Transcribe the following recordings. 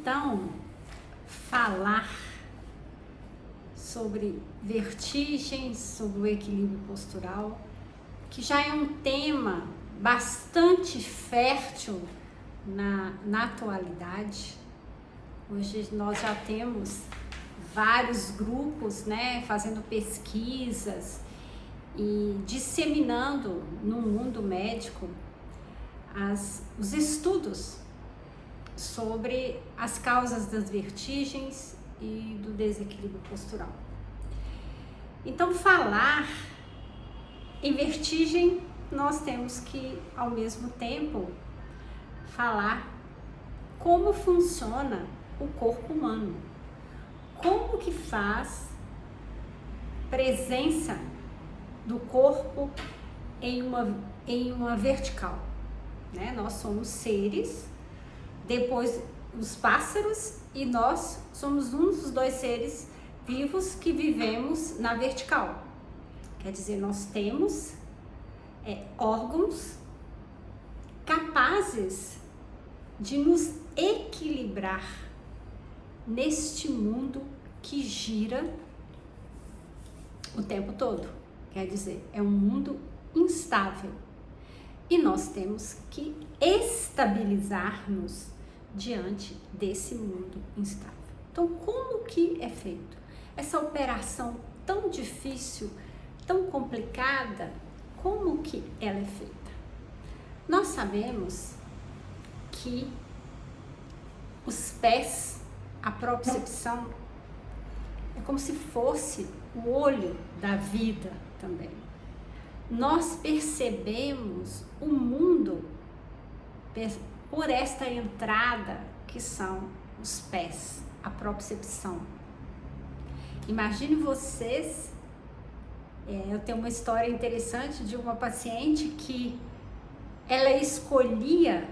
Então, falar sobre vertigens, sobre o equilíbrio postural, que já é um tema bastante fértil na atualidade. Hoje nós já temos vários grupos, fazendo pesquisas e disseminando no mundo médico os estudos sobre as causas das vertigens e do desequilíbrio postural. Então, falar em vertigem, nós temos que, ao mesmo tempo, falar como funciona o corpo humano, como que faz presença do corpo em uma vertical, Nós somos seres, depois os pássaros, e nós somos um dos dois seres vivos que vivemos na vertical. Quer dizer, nós temos órgãos capazes de nos equilibrar neste mundo que gira o tempo todo. Quer dizer, é um mundo instável e nós temos que estabilizar-nos diante desse mundo instável. Então, como que é feito essa operação tão difícil, tão complicada? Como que ela é feita? Nós sabemos que os pés, a propriocepção, é como se fosse o olho da vida também. Nós percebemos o mundo por esta entrada que são os pés, a propriocepção. Imagine vocês, eu tenho uma história interessante de uma paciente que ela escolhia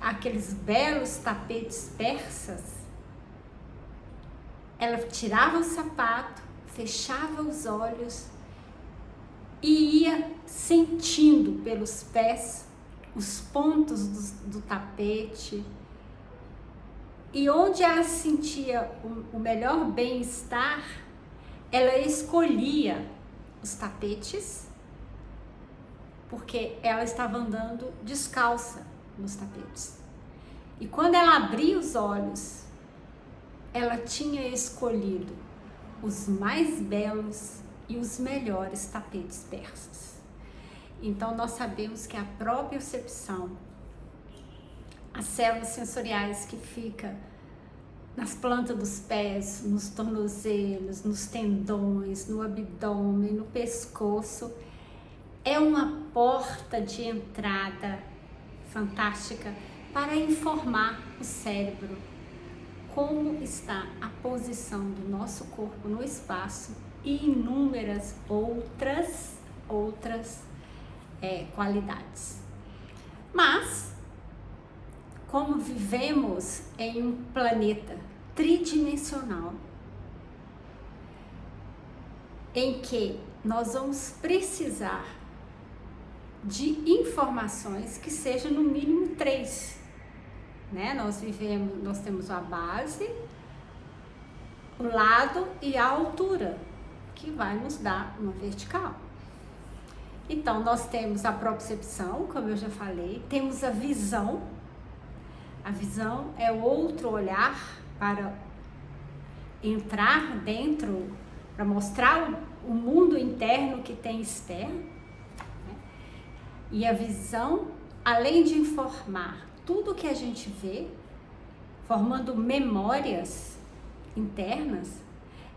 aqueles belos tapetes persas. Ela tirava o sapato, fechava os olhos e ia sentindo pelos pés os pontos do tapete, e onde ela sentia o melhor bem-estar, ela escolhia os tapetes, porque ela estava andando descalça nos tapetes. E quando ela abria os olhos, ela tinha escolhido os mais belos e os melhores tapetes persas. Então, nós sabemos que a propriocepção, as células sensoriais que ficam nas plantas dos pés, nos tornozelos, nos tendões, no abdômen, no pescoço, é uma porta de entrada fantástica para informar o cérebro como está a posição do nosso corpo no espaço e inúmeras outras qualidades. Mas, como vivemos em um planeta tridimensional, em que nós vamos precisar de informações que sejam no mínimo 3, Nós temos a base, o lado e a altura, que vai nos dar uma vertical. Então, nós temos a propriocepção, como eu já falei, temos a visão. A visão é outro olhar para entrar dentro, para mostrar o mundo interno que tem externo. E a visão, além de informar tudo que a gente vê, formando memórias internas,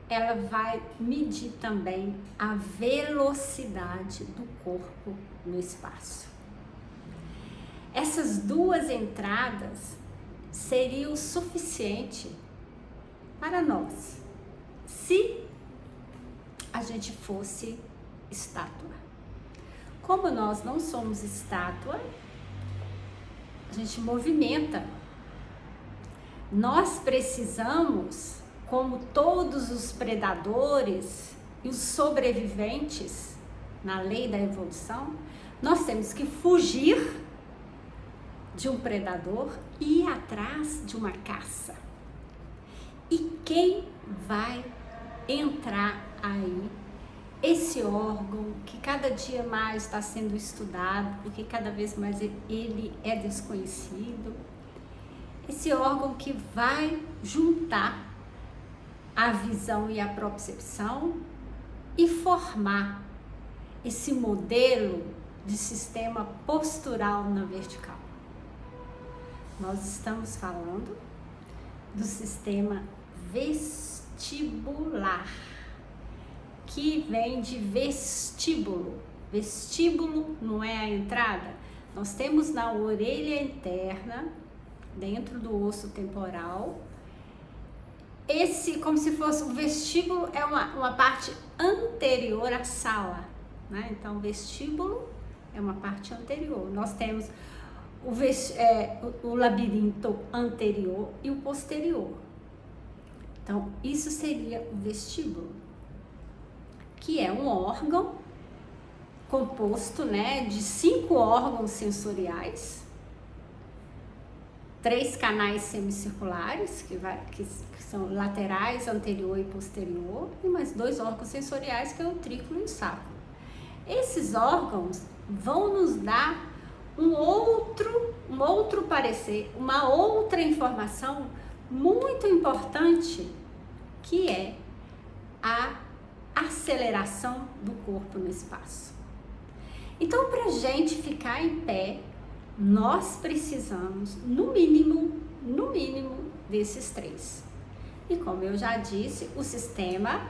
ela vai medir também a velocidade do corpo no espaço. Essas duas entradas seriam o suficiente para nós, se a gente fosse estátua. Como nós não somos estátua, a gente movimenta. Nós precisamos, como todos os predadores e os sobreviventes na lei da evolução, nós temos que fugir de um predador e ir atrás de uma caça. E quem vai entrar aí? Esse órgão que cada dia mais está sendo estudado, porque cada vez mais ele é desconhecido. Esse órgão que vai juntar a visão e a propriocepção e formar esse modelo de sistema postural na vertical. Nós estamos falando do sistema vestibular, que vem de vestíbulo. Vestíbulo não é a entrada. Nós temos na orelha interna, dentro do osso temporal, esse, como se fosse o vestíbulo, é uma parte anterior à sala, né? Então, vestíbulo é uma parte anterior. Nós temos o labirinto anterior e o posterior. Então, isso seria o vestíbulo, que é um órgão composto, né, de 5 órgãos sensoriais, 3 canais semicirculares, que são laterais, anterior e posterior, e mais 2 órgãos sensoriais, que é o trículo e o sacro. Esses órgãos vão nos dar um outro parecer, uma outra informação muito importante, que é a aceleração do corpo no espaço. Então, para a gente ficar em pé, nós precisamos, no mínimo, desses 3. E como eu já disse, o sistema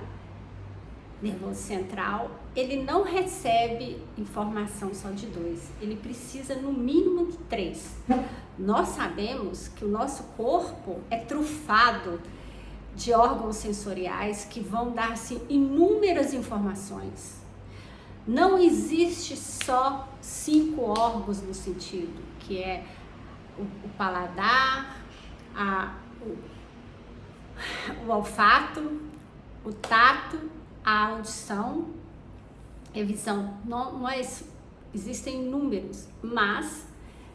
nervoso central, ele não recebe informação só de 2, ele precisa no mínimo de 3. Nós sabemos que o nosso corpo é trufado de órgãos sensoriais que vão dar assim, inúmeras informações. Não existe só 5 órgãos no sentido, que é o paladar, o olfato, o tato, a audição e a visão. Não é isso. Existem números, mas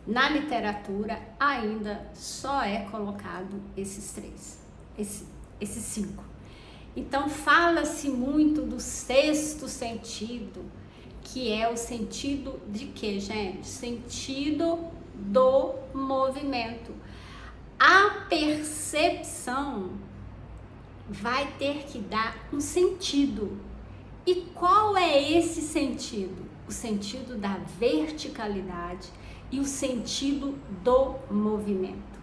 na literatura ainda só é colocado esses 3, esses 5. Então fala-se muito do 6º sentido, que é o sentido de quê, gente? Sentido do movimento. A percepção vai ter que dar um sentido. E qual é esse sentido? O sentido da verticalidade e o sentido do movimento.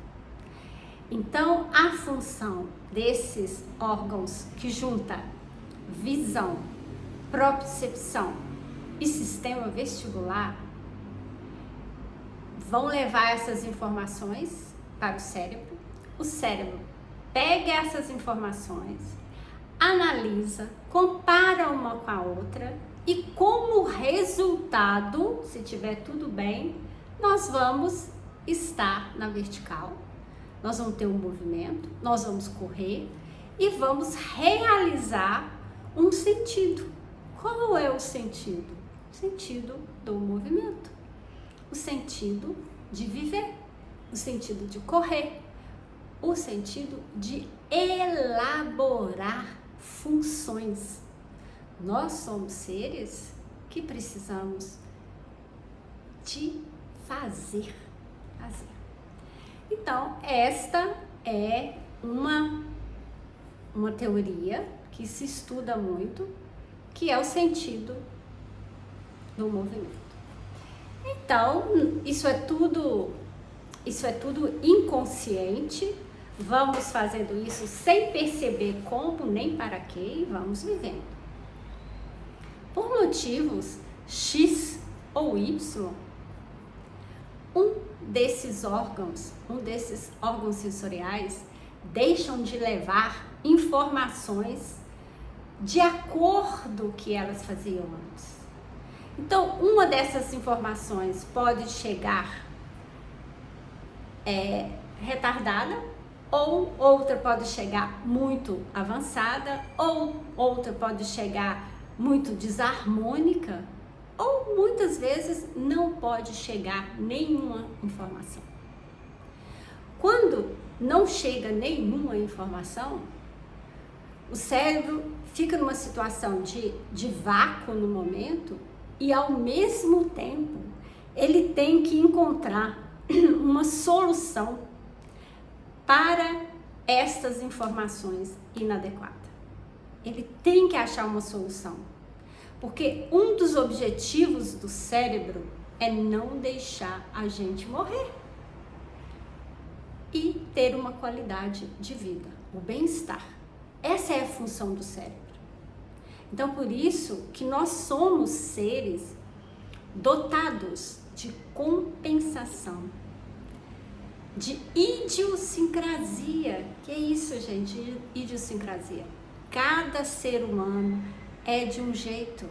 Então, a função desses órgãos que junta visão, propriocepção e sistema vestibular vão levar essas informações para o cérebro. O cérebro pega essas informações, analisa, compara uma com a outra e, como resultado, se tiver tudo bem, nós vamos estar na vertical, nós vamos ter um movimento, nós vamos correr e vamos realizar um sentido. Qual é o sentido? O sentido do movimento, o sentido de viver, o sentido de correr, o sentido de elaborar funções. Nós somos seres que precisamos de fazer. Então, esta é uma teoria que se estuda muito, que é o sentido do movimento. Então, isso é tudo inconsciente. Vamos fazendo isso sem perceber como nem para quê e vamos vivendo. Por motivos X ou Y, um desses órgãos sensoriais deixam de levar informações de acordo com o que elas faziam antes. Então, uma dessas informações pode chegar retardada, ou outra pode chegar muito avançada, ou outra pode chegar muito desarmônica, ou muitas vezes não pode chegar nenhuma informação. Quando não chega nenhuma informação, o cérebro fica numa situação de vácuo no momento e, ao mesmo tempo, ele tem que encontrar uma solução para estas informações inadequadas. Ele tem que achar uma solução, porque um dos objetivos do cérebro é não deixar a gente morrer e ter uma qualidade de vida, o bem-estar. Essa é a função do cérebro. Então, por isso que nós somos seres dotados de compensação, de idiosincrasia. Que é isso, gente? Idiosincrasia. Cada ser humano é de um jeito.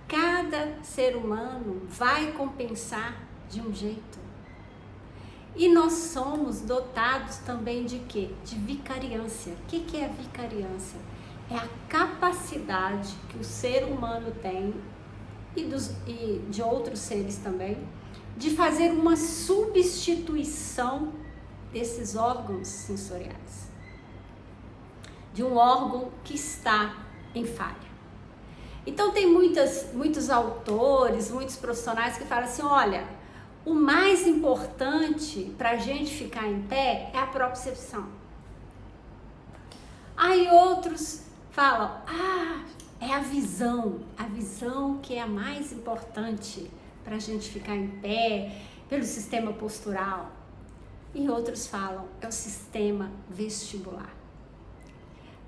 Cada ser humano vai compensar de um jeito. E nós somos dotados também de quê? De vicariância. O que é a vicariância? É a capacidade que o ser humano tem, e de outros seres também, de fazer uma substituição desses órgãos sensoriais, de um órgão que está em falha. Então tem muitos autores, muitos profissionais que falam assim, olha, o mais importante para a gente ficar em pé é a propriocepção. Aí outros falam, é a visão que é a mais importante para a gente ficar em pé, pelo sistema postural. E outros falam, é o sistema vestibular.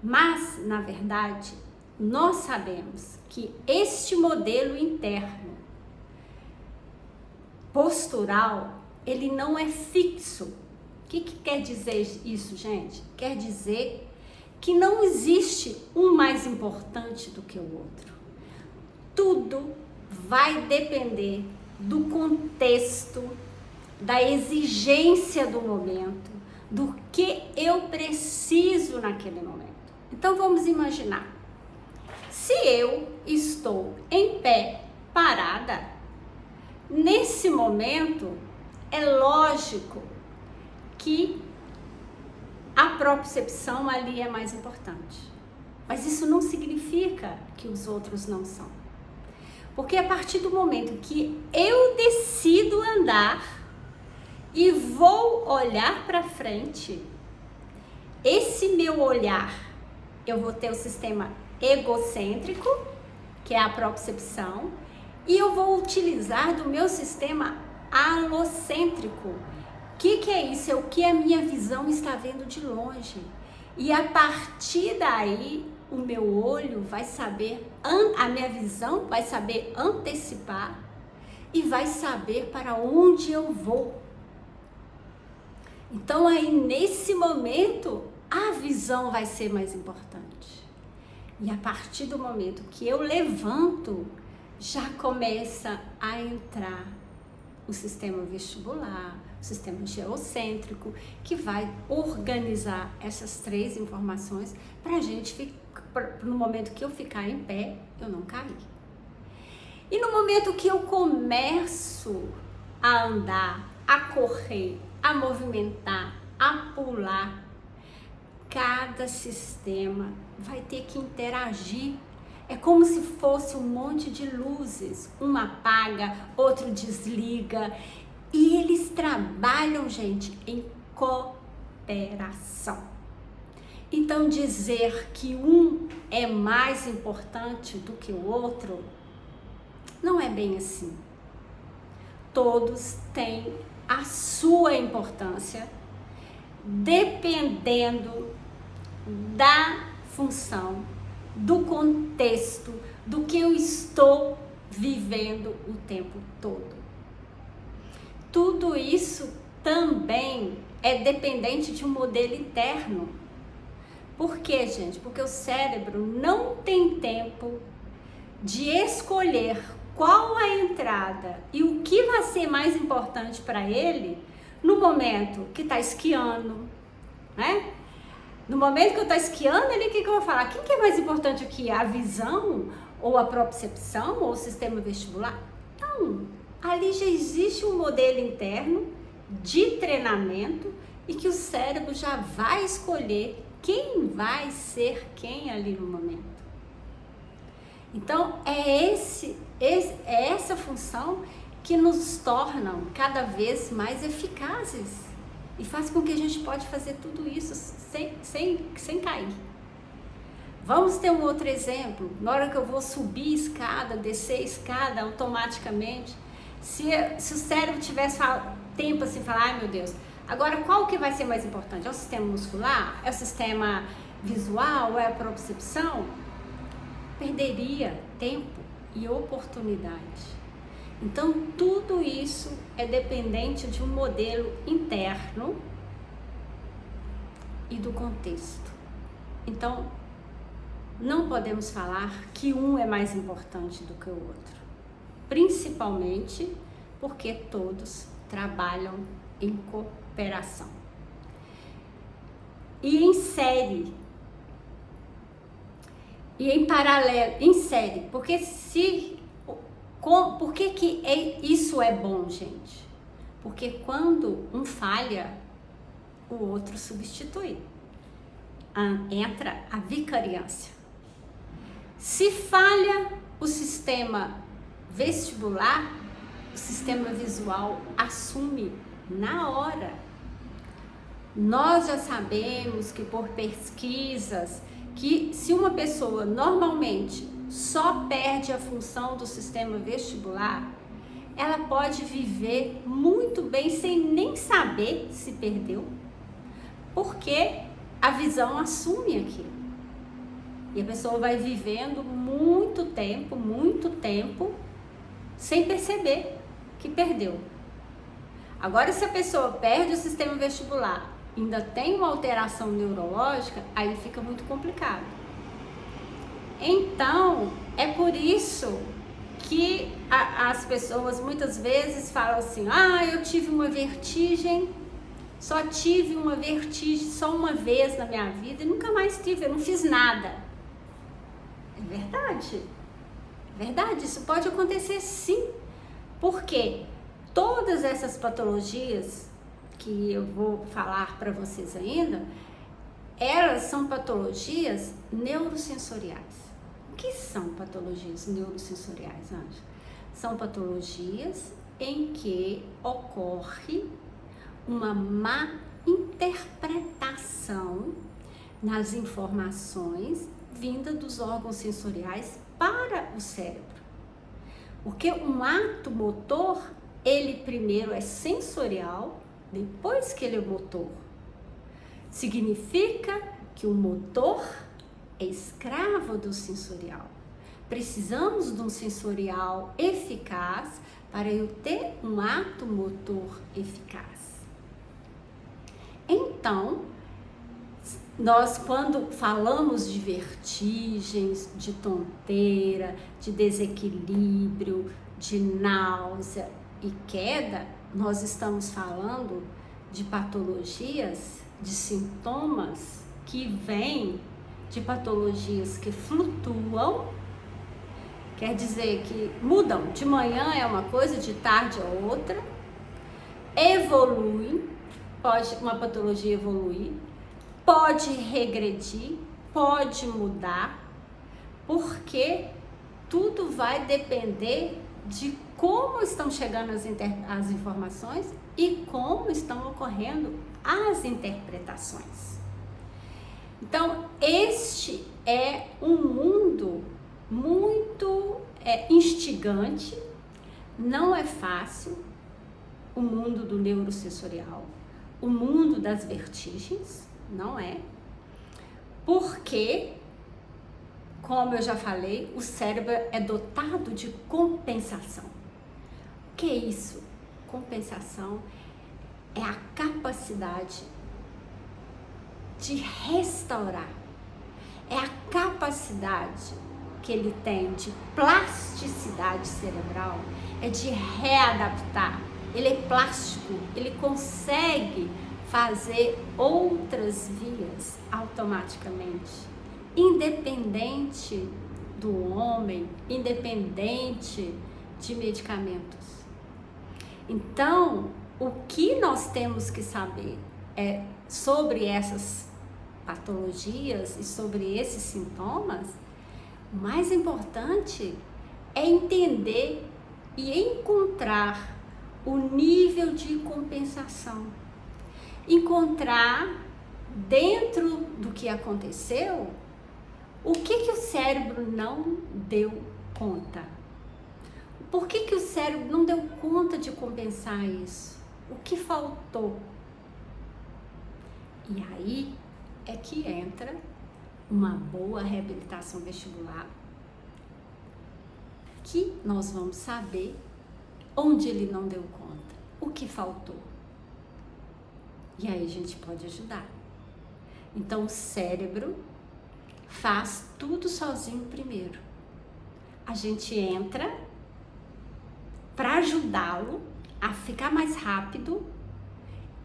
Mas, na verdade, nós sabemos que este modelo interno postural, ele não é fixo. O que quer dizer isso, gente? Quer dizer que não existe um mais importante do que o outro. Tudo vai depender do contexto, da exigência do momento, do que eu preciso naquele momento. Então vamos imaginar, se eu estou em pé, parada, nesse momento é lógico que a propriocepção ali é mais importante. Mas isso não significa que os outros não são. Porque a partir do momento que eu decido andar e vou olhar para frente, esse meu olhar, eu vou ter o sistema egocêntrico, que é a propriocepção, e eu vou utilizar do meu sistema alocêntrico. O que é isso? É o que a minha visão está vendo de longe. E a partir daí, o meu olho vai saber, a minha visão vai saber antecipar e vai saber para onde eu vou. Então aí nesse momento a visão vai ser mais importante. E a partir do momento que eu levanto, já começa a entrar o sistema vestibular, o sistema geocêntrico, que vai organizar essas três informações para a gente, no momento que eu ficar em pé, eu não cair. E no momento que eu começo a andar, a correr, a movimentar, a pular, cada sistema vai ter que interagir. É como se fosse um monte de luzes, um apaga, outro desliga, e eles trabalham, gente, em cooperação. Então dizer que um é mais importante do que o outro, não é bem assim. Todos têm a sua importância, dependendo da função, do contexto, do que eu estou vivendo o tempo todo. Tudo isso também é dependente de um modelo interno. Por quê, gente? Porque o cérebro não tem tempo de escolher qual a entrada e o que vai ser mais importante para ele no momento que está esquiando, né? No momento que eu estou esquiando, o que eu vou falar? Quem que é mais importante aqui? A visão, ou a propriocepção, ou o sistema vestibular? Não, ali já existe um modelo interno de treinamento e que o cérebro já vai escolher quem vai ser quem ali no momento. Então, é essa função que nos tornam cada vez mais eficazes e faz com que a gente pode fazer tudo isso sem cair. Vamos ter um outro exemplo. Na hora que eu vou subir escada, descer escada automaticamente, se o cérebro tivesse tempo assim, falar, ai meu Deus, agora qual que vai ser mais importante? É o sistema muscular? É o sistema visual? É a propriocepção? Perderia tempo e oportunidade. Então, tudo isso é dependente de um modelo interno e do contexto. Então, não podemos falar que um é mais importante do que o outro, principalmente porque todos trabalham em cooperação. E em série, e em paralelo, em série, porque por que isso é bom, gente? Porque quando um falha, o outro substitui. Entra a vicariância. Se falha o sistema vestibular, o sistema visual assume na hora. Nós já sabemos que por pesquisas, que se uma pessoa normalmente só perde a função do sistema vestibular, ela pode viver muito bem sem nem saber se perdeu, porque a visão assume aquilo. E a pessoa vai vivendo muito tempo, sem perceber que perdeu. Agora, se a pessoa perde o sistema vestibular, ainda tem uma alteração neurológica, aí fica muito complicado. Então, é por isso que as pessoas muitas vezes falam assim, eu tive uma vertigem, só tive uma vertigem só uma vez na minha vida e nunca mais tive, eu não fiz nada. É verdade, isso pode acontecer sim, porque todas essas patologias que eu vou falar para vocês ainda, elas são patologias neurosensoriais. O que são patologias neurosensoriais, Ângela? São patologias em que ocorre uma má interpretação nas informações vinda dos órgãos sensoriais para o cérebro. Porque um ato motor, ele primeiro é sensorial, depois que ele é motor. Significa que o motor é escravo do sensorial. Precisamos de um sensorial eficaz para eu ter um ato motor eficaz. Então, nós quando falamos de vertigens, de tonteira, de desequilíbrio, de náusea e queda, nós estamos falando de patologias, de sintomas que vêm de patologias que flutuam, quer dizer que mudam, de manhã é uma coisa, de tarde é outra, evoluem, pode uma patologia evoluir, pode regredir, pode mudar, porque tudo vai depender de como estão chegando as informações e como estão ocorrendo as interpretações. Então, este é um mundo muito instigante, não é fácil, o mundo do neurosensorial, o mundo das vertigens, não é, porque, como eu já falei, o cérebro é dotado de compensação. O que é isso? Compensação é a capacidade de restaurar, é a capacidade que ele tem de plasticidade cerebral, é de readaptar. Ele é plástico, ele consegue fazer outras vias automaticamente, independente do homem, independente de medicamentos. Então, o que nós temos que saber? sobre essas patologias e sobre esses sintomas, o mais importante é entender e encontrar o nível de compensação. Encontrar dentro do que aconteceu o que o cérebro não deu conta. Por que o cérebro não deu conta de compensar isso? O que faltou? E aí é que entra uma boa reabilitação vestibular, que nós vamos saber onde ele não deu conta, o que faltou. E aí a gente pode ajudar. Então o cérebro faz tudo sozinho primeiro. A gente entra para ajudá-lo a ficar mais rápido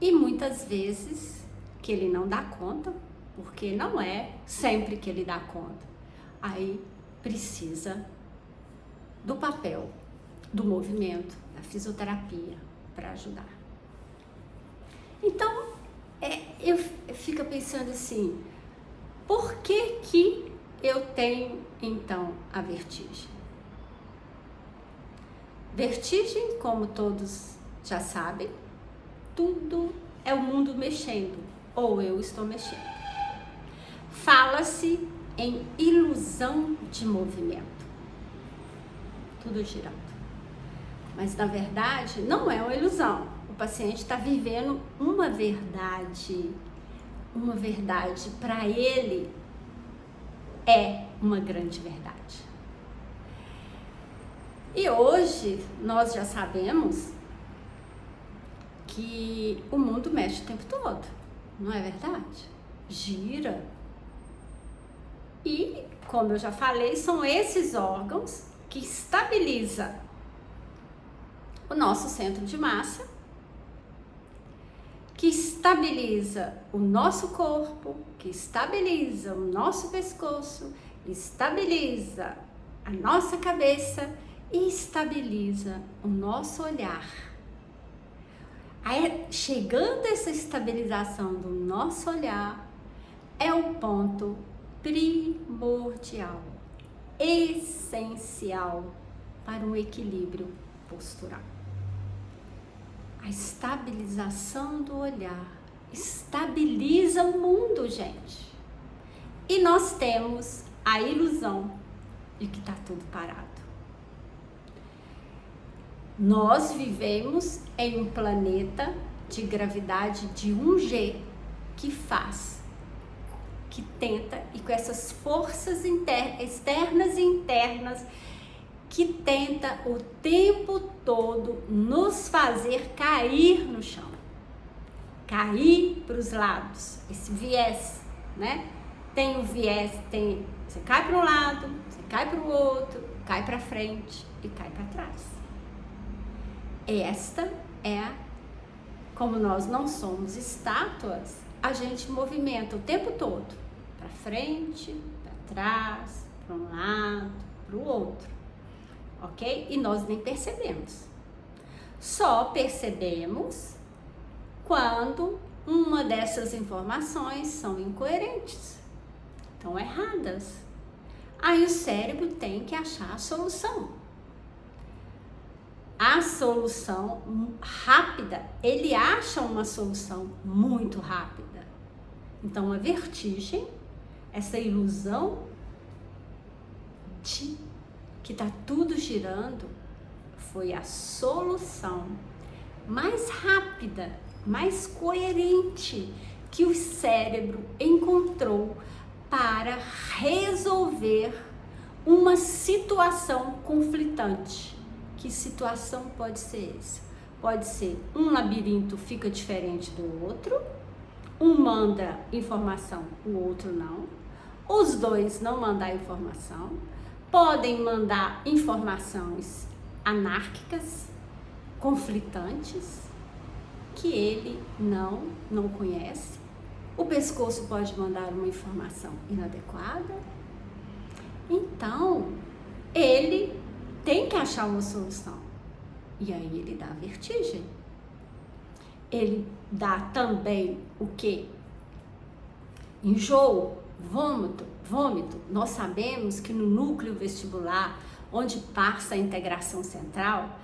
e muitas vezes que ele não dá conta, porque não é sempre que ele dá conta. Aí precisa do papel, do movimento, da fisioterapia para ajudar. Então, eu fico pensando assim, por que eu tenho então a vertigem? Vertigem, como todos já sabem, tudo é o mundo mexendo, ou eu estou mexendo. Fala-se em ilusão de movimento, tudo girando. Mas na verdade não é uma ilusão. O paciente está vivendo uma verdade para ele é uma grande verdade. E hoje nós já sabemos que o mundo mexe o tempo todo, não é verdade? Gira. E, como eu já falei, são esses órgãos que estabilizam o nosso centro de massa, que estabiliza o nosso corpo, que estabiliza o nosso pescoço, estabiliza a nossa cabeça e estabiliza o nosso olhar. Aí, chegando a essa estabilização do nosso olhar, é o ponto primordial, essencial para um equilíbrio postural. A estabilização do olhar estabiliza o mundo, gente. E nós temos a ilusão de que está tudo parado. Nós vivemos em um planeta de gravidade de 1G que tenta, e com essas forças externas e internas, que tenta o tempo todo nos fazer cair no chão, cair para os lados, esse viés, né? Tem o viés, você cai para um lado, você cai para o outro, cai para frente e cai para trás. Esta é, como nós não somos estátuas, a gente movimenta o tempo todo, para frente, para trás, para um lado, para o outro, ok? E nós nem percebemos. Só percebemos quando uma dessas informações são incoerentes, estão erradas. Aí o cérebro tem que achar a solução. A solução rápida, ele acha uma solução muito rápida. Então, a vertigem, essa ilusão de que está tudo girando, foi a solução mais rápida, mais coerente que o cérebro encontrou para resolver uma situação conflitante. Que situação pode ser essa? Pode ser um labirinto fica diferente do outro, um manda informação, o outro não, os dois não mandam informação, podem mandar informações anárquicas, conflitantes, que ele não conhece. O pescoço pode mandar uma informação inadequada. Então, ele tem que achar uma solução. E aí ele dá vertigem. ele dá também o quê? Enjoo, vômito. Nós sabemos que no núcleo vestibular, onde passa a integração central,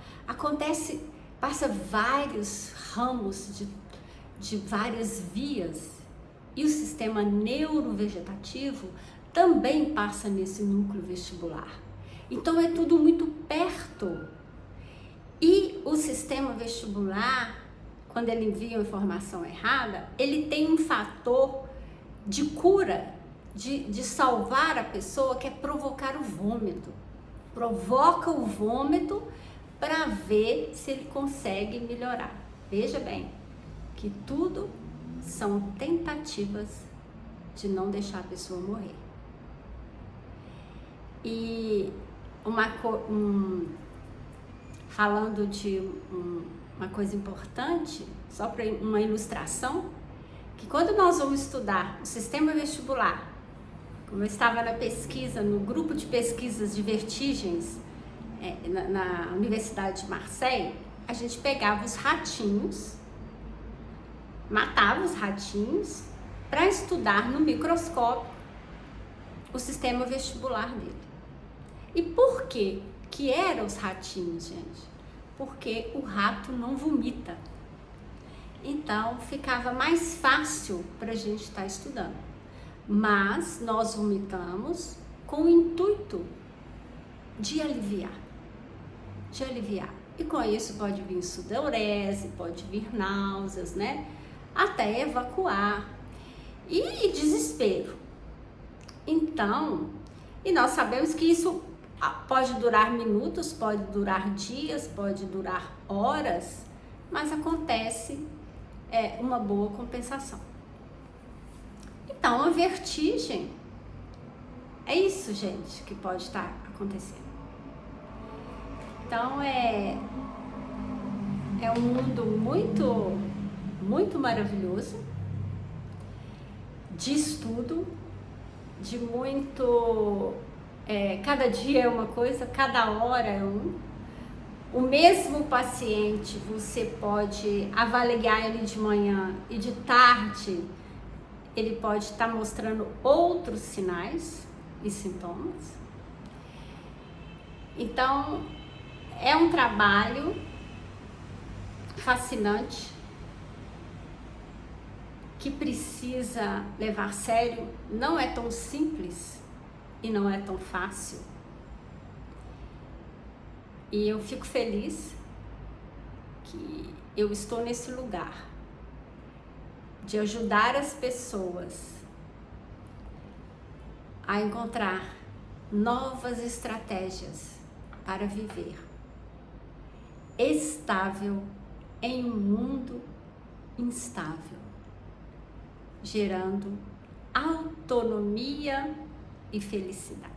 passa vários ramos de várias vias, e o sistema neurovegetativo também passa nesse núcleo vestibular. Então é tudo muito perto. E o sistema vestibular, quando ele envia uma informação errada, ele tem um fator de cura, de salvar a pessoa, que é provocar o vômito. Provoca o vômito para ver se ele consegue melhorar. Veja bem, que tudo são tentativas de não deixar a pessoa morrer. E falando de uma coisa importante, só para uma ilustração, que quando nós vamos estudar o sistema vestibular, como eu estava na pesquisa, no grupo de pesquisas de vertigens na Universidade de Marseille, a gente pegava os ratinhos, matava os ratinhos para estudar no microscópio o sistema vestibular dele. E por que eram os ratinhos, gente? Porque o rato não vomita. Então, ficava mais fácil para a gente estar estudando. Mas nós vomitamos com o intuito de aliviar. E com isso pode vir sudorese, pode vir náuseas, né? Até evacuar. E desespero. Então, e nós sabemos que isso pode durar minutos, pode durar dias, pode durar horas, mas acontece uma boa compensação. Então, a vertigem é isso, gente, que pode estar acontecendo. Então, é um mundo muito, muito maravilhoso, de estudo, de muito... cada dia é uma coisa, cada hora é o mesmo paciente, você pode avaliar ele de manhã e de tarde ele pode estar mostrando outros sinais e sintomas. Então, é um trabalho fascinante que precisa levar a sério, não é tão simples e não é tão fácil. E eu fico feliz que eu estou nesse lugar de ajudar as pessoas a encontrar novas estratégias para viver estável em um mundo instável, gerando autonomia e felicidade.